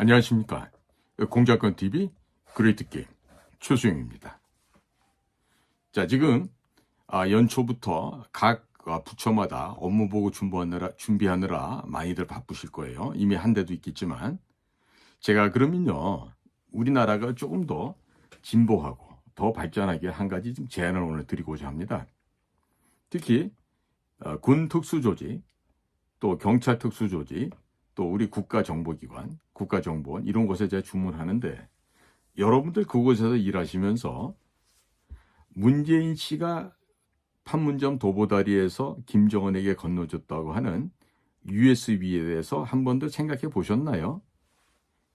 안녕하십니까. 공작권 TV 그레이트 게임 최수영입니다. 자, 지금 연초부터 각 부처마다 업무 보고 준비하느라 많이들 바쁘실 거예요. 이미 한 대도 있겠지만 제가 그러면요, 우리나라가 조금 더 진보하고 더 발전하게 한 가지 좀 제안을 오늘 드리고자 합니다. 특히 군 특수조직, 또 경찰 특수조직, 또 우리 국가정보기관, 국가정보원 이런 곳에 제가 주문하는데, 여러분들 그곳에서 일하시면서 문재인 씨가 판문점 도보다리에서 김정은에게 건너줬다고 하는 USB에 대해서 한 번도 생각해 보셨나요?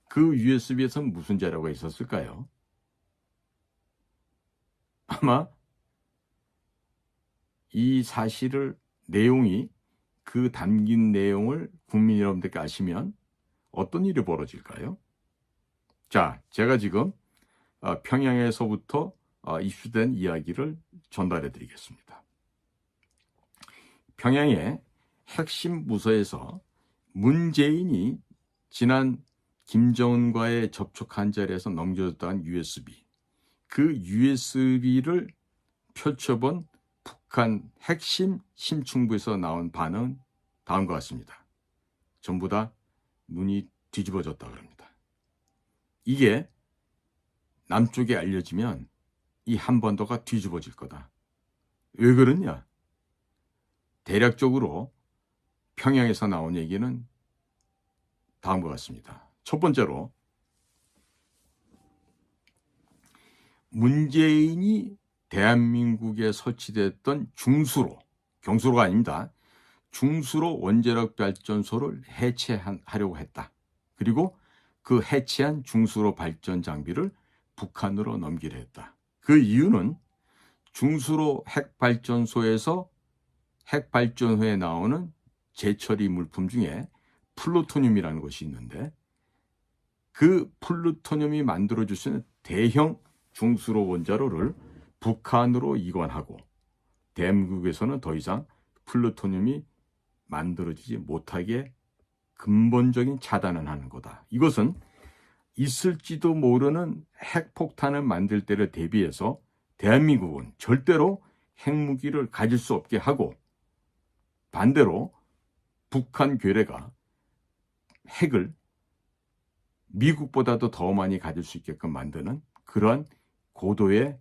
그 USB에서는 무슨 자료가 있었을까요? 아마 이 사실을, 내용이, 그 담긴 내용을 국민 여러분들께 아시면 어떤 일이 벌어질까요? 자, 제가 지금 평양에서부터 이슈된 이야기를 전달해 드리겠습니다. 평양의 핵심 부서에서 문재인이 지난 김정은과의 접촉한 자리에서 넘겨줬다는 USB, 그 USB를 펼쳐본 북한 핵심 심층부에서 나온 반응은 다음과 같습니다. 전부 다 눈이 뒤집어졌다 그럽니다. 이게 남쪽에 알려지면 이 한반도가 뒤집어질 거다. 왜 그러냐? 대략적으로 평양에서 나온 얘기는 다음과 같습니다. 첫 번째로, 문재인이 대한민국에 설치됐던 중수로, 경수로가 아닙니다, 중수로 원자력 발전소를 해체하려고 했다. 그리고 그 해체한 중수로 발전 장비를 북한으로 넘기려 했다. 그 이유는 중수로 핵발전소에서 핵발전소에 나오는 재처리 물품 중에 플루토늄이라는 것이 있는데, 그 플루토늄이 만들어줄 수 있는 대형 중수로 원자로를 북한으로 이관하고 대한민국에서는 더 이상 플루토늄이 만들어지지 못하게 근본적인 차단을 하는 거다. 이것은 있을지도 모르는 핵폭탄을 만들 때를 대비해서 대한민국은 절대로 핵무기를 가질 수 없게 하고, 반대로 북한 괴뢰가 핵을 미국보다도 더 많이 가질 수 있게끔 만드는 그러한 고도의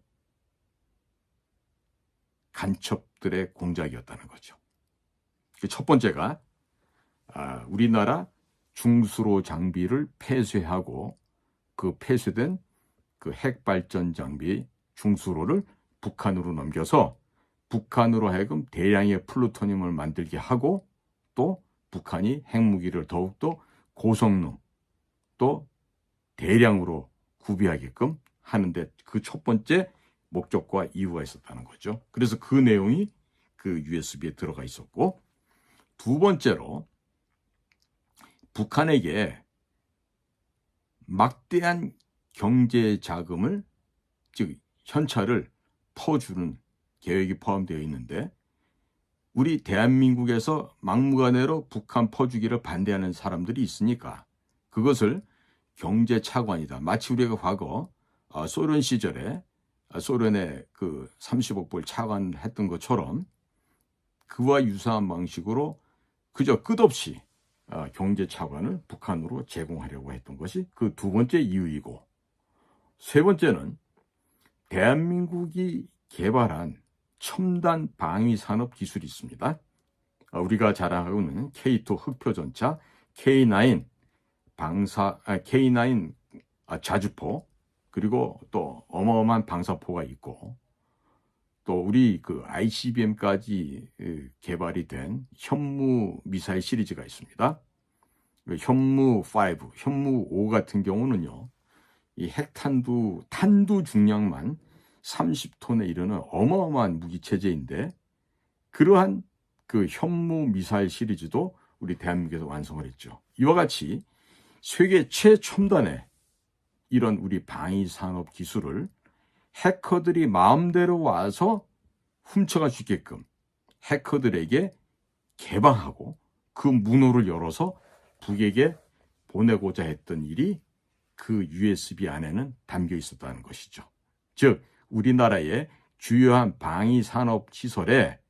간첩들의 공작이었다는 거죠. 첫 번째가 우리나라 중수로 장비를 폐쇄하고 그 폐쇄된 그 핵발전 장비 중수로를 북한으로 넘겨서 북한으로 하여금 대량의 플루토늄을 만들게 하고, 또 북한이 핵무기를 더욱더 고성능 또 대량으로 구비하게끔 하는데 그 첫 번째 목적과 이유가 있었다는 거죠. 그래서 그 내용이 그 USB에 들어가 있었고, 두 번째로, 북한에게 막대한 경제 자금을, 즉 현찰을 퍼주는 계획이 포함되어 있는데, 우리 대한민국에서 막무가내로 북한 퍼주기를 반대하는 사람들이 있으니까 그것을 경제 차관이다. 마치 우리가 과거 소련 시절에 소련의 그 30억 불 차관했던 것처럼 그와 유사한 방식으로 그저 끝없이 경제 차관을 북한으로 제공하려고 했던 것이 그 두 번째 이유이고, 세 번째는 대한민국이 개발한 첨단 방위 산업 기술이 있습니다. 우리가 자랑하고 있는 K2 흑표전차, K9 K9 자주포, 그리고 또 어마어마한 방사포가 있고, 또 우리 그 ICBM까지 개발이 된 현무 미사일 시리즈가 있습니다. 현무 5, 현무 5 같은 경우는요, 이 탄두 중량만 30톤에 이르는 어마어마한 무기 체제인데, 그러한 그 현무 미사일 시리즈도 우리 대한민국에서 완성을 했죠. 이와 같이 세계 최첨단의 이런 우리 방위 산업 기술을 해커들이 마음대로 와서 훔쳐갈 수 있게끔 해커들에게 개방하고 그 문호를 열어서 북에게 보내고자 했던 일이 그 USB 안에는 담겨 있었다는 것이죠. 즉 우리나라의 주요한 방위산업시설에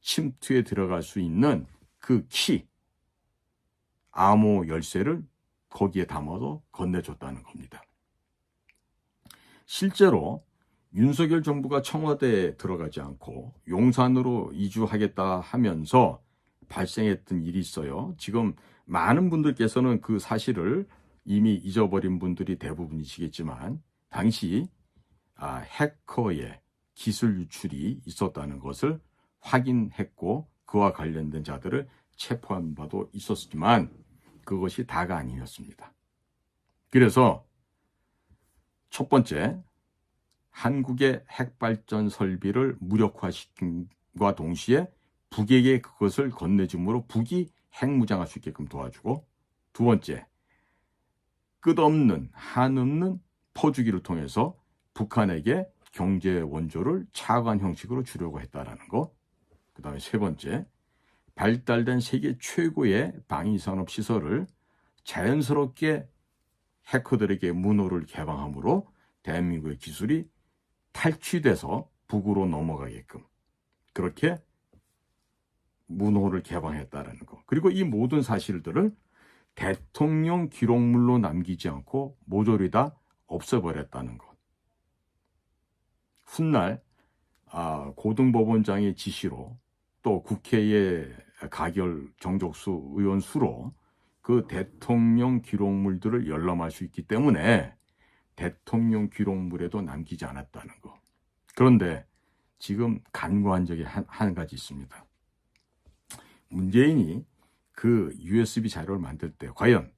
침투해 들어갈 수 있는 그 키, 암호 열쇠를 거기에 담아서 건네줬다는 겁니다. 실제로 윤석열 정부가 청와대에 들어가지 않고 용산으로 이주하겠다 하면서 발생했던 일이 있어요. 지금 많은 분들께서는 그 사실을 이미 잊어버린 분들이 대부분이시겠지만 당시 해커의 기술 유출이 있었다는 것을 확인했고 그와 관련된 자들을 체포한 바도 있었지만 그것이 다가 아니었습니다. 그래서 첫 번째, 한국의 핵발전 설비를 무력화시킴과 동시에 북에게 그것을 건네줌으로 북이 핵무장할 수 있게끔 도와주고, 두 번째, 끝없는 한없는 퍼주기를 통해서 북한에게 경제 원조를 차관 형식으로 주려고 했다라는 것. 그 다음에 세 번째, 발달된 세계 최고의 방위산업 시설을 자연스럽게 해커들에게 문호를 개방함으로 대한민국의 기술이 탈취돼서 북으로 넘어가게끔 그렇게 문호를 개방했다는 것. 그리고 이 모든 사실들을 대통령 기록물로 남기지 않고 모조리 다 없애버렸다는 것. 훗날 고등법원장의 지시로 또 국회의 가결 정족수 의원 수로 그 대통령 기록물들을 열람할 수 있기 때문에 대통령 기록물에도 남기지 않았다는 거. 그런데 지금 간과한 적이 한 가지 있습니다. 문재인이 그 USB 자료를 만들 때 과연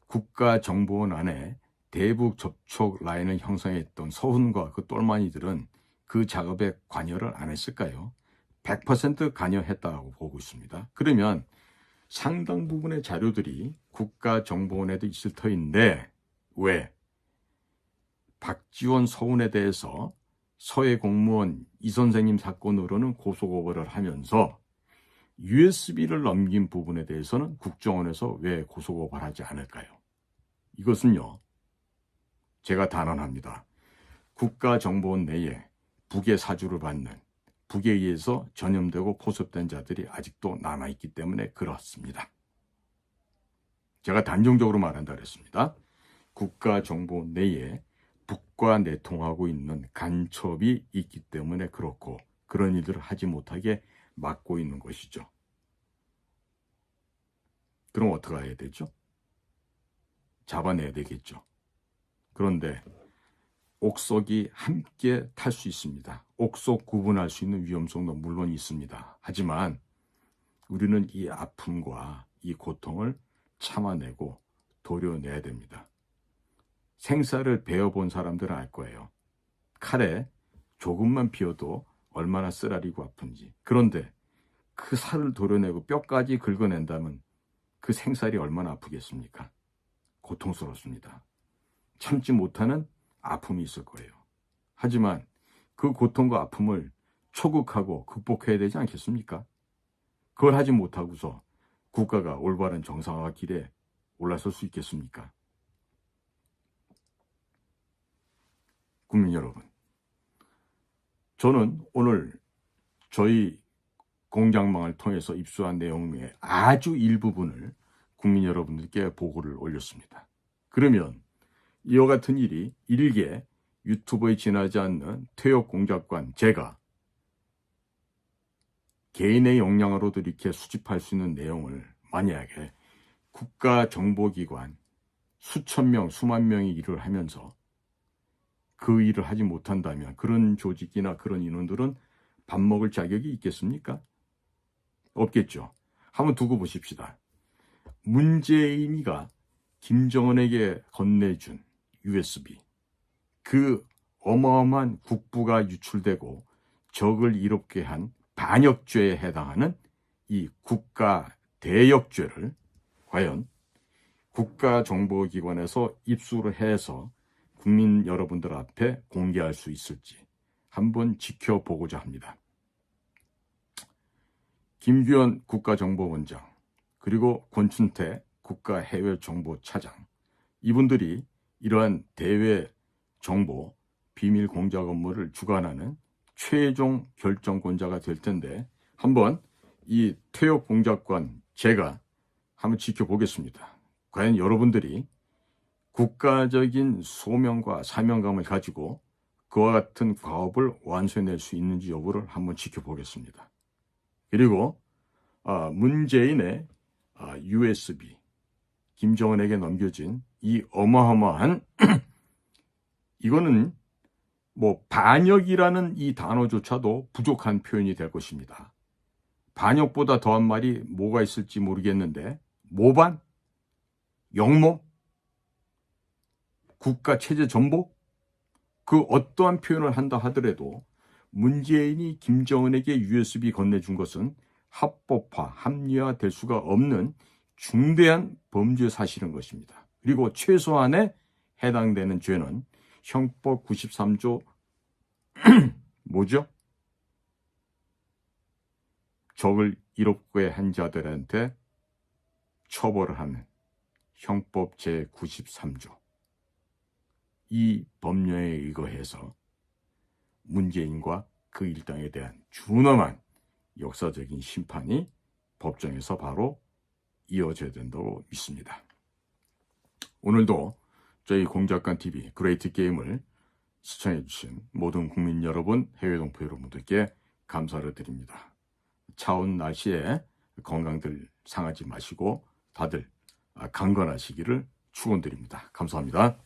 국가정보원 안에 대북 접촉 라인을 형성했던 서훈과 그 똘마니들은 그 작업에 관여를 안 했을까요? 100% 관여했다고 보고 있습니다. 그러면 상당 부분의 자료들이 국가정보원에도 있을 터인데 왜 박지원 서훈에 대해서 서해 공무원 이 선생님 사건으로는 고소고발을 하면서 USB를 넘긴 부분에 대해서는 국정원에서 왜 고소고발하지 않을까요? 이것은요, 제가 단언합니다. 국가정보원 내에 북의 사주를 받는, 북에 의해서 전염되고 포섭된 자들이 아직도 남아있기 때문에 그렇습니다. 제가 단정적으로 말한다 그랬습니다. 국가정보원 내에 북과 내통하고 있는 간첩이 있기 때문에 그렇고 그런 일들을 하지 못하게 막고 있는 것이죠. 그럼 어떻게 해야 되죠? 잡아내야 되겠죠. 그런데 옥석이 함께 탈 수 있습니다. 옥석 구분할 수 있는 위험성도 물론 있습니다. 하지만 우리는 이 아픔과 이 고통을 참아내고 도려내야 됩니다. 생사를 베어본 사람들은 알 거예요. 칼에 조금만 비어도 얼마나 쓰라리고 아픈지. 그런데 그 살을 도려내고 뼈까지 긁어낸다면 그 생살이 얼마나 아프겠습니까? 고통스럽습니다. 참지 못하는 아픔이 있을 거예요. 하지만 그 고통과 아픔을 초극하고 극복해야 되지 않겠습니까? 그걸 하지 못하고서 국가가 올바른 정상화 길에 올라설 수 있겠습니까? 국민 여러분, 저는 오늘 저희 공장망을 통해서 입수한 내용의 아주 일부분을 국민 여러분들께 보고를 올렸습니다. 그러면 이와 같은 일이 일개 유튜브에 지나지 않는 퇴역 공작관 제가 개인의 역량으로도 이렇게 수집할 수 있는 내용을 만약에 국가정보기관 수천 명, 수만 명이 일을 하면서 그 일을 하지 못한다면 그런 조직이나 그런 인원들은 밥 먹을 자격이 있겠습니까? 없겠죠. 한번 두고 보십시다. 문재인이가 김정은에게 건네준 USB, 그 어마어마한 국부가 유출되고 적을 이롭게 한 반역죄에 해당하는 이 국가 대역죄를 과연 국가정보기관에서 입수를 해서 국민 여러분들 앞에 공개할 수 있을지 한번 지켜보고자 합니다. 김규현 국가정보원장 그리고 권춘태 국가해외정보차장 이분들이 이러한 대외 정보 비밀 공작 업무를 주관하는 최종 결정권자가 될 텐데 한번 이 퇴역 공작관 제가 한번 지켜보겠습니다. 과연 여러분들이 국가적인 소명과 사명감을 가지고 그와 같은 과업을 완수해낼 수 있는지 여부를 한번 지켜보겠습니다. 그리고 문재인의 USB, 김정은에게 넘겨진 이 어마어마한 이거는 뭐 반역이라는 이 단어조차도 부족한 표현이 될 것입니다. 반역보다 더한 말이 뭐가 있을지 모르겠는데 모반? 영모? 국가체제 전복? 그 어떠한 표현을 한다 하더라도 문재인이 김정은에게 USB 건네준 것은 합법화, 합리화될 수가 없는 중대한 범죄 사실인 것입니다. 그리고 최소한에 해당되는 죄는 형법 93조 뭐죠? 적을 이롭게 한 자들한테 처벌을 하는 형법 제93조 이 법령에 의거해서 문재인과 그 일당에 대한 준엄한 역사적인 심판이 법정에서 바로 이어져야 된다고 믿습니다. 오늘도 저희 공작관TV 그레이트 게임을 시청해주신 모든 국민 여러분, 해외 동포 여러분들께 감사를 드립니다. 차운 날씨에 건강들 상하지 마시고 다들 강건하시기를 축원드립니다. 감사합니다.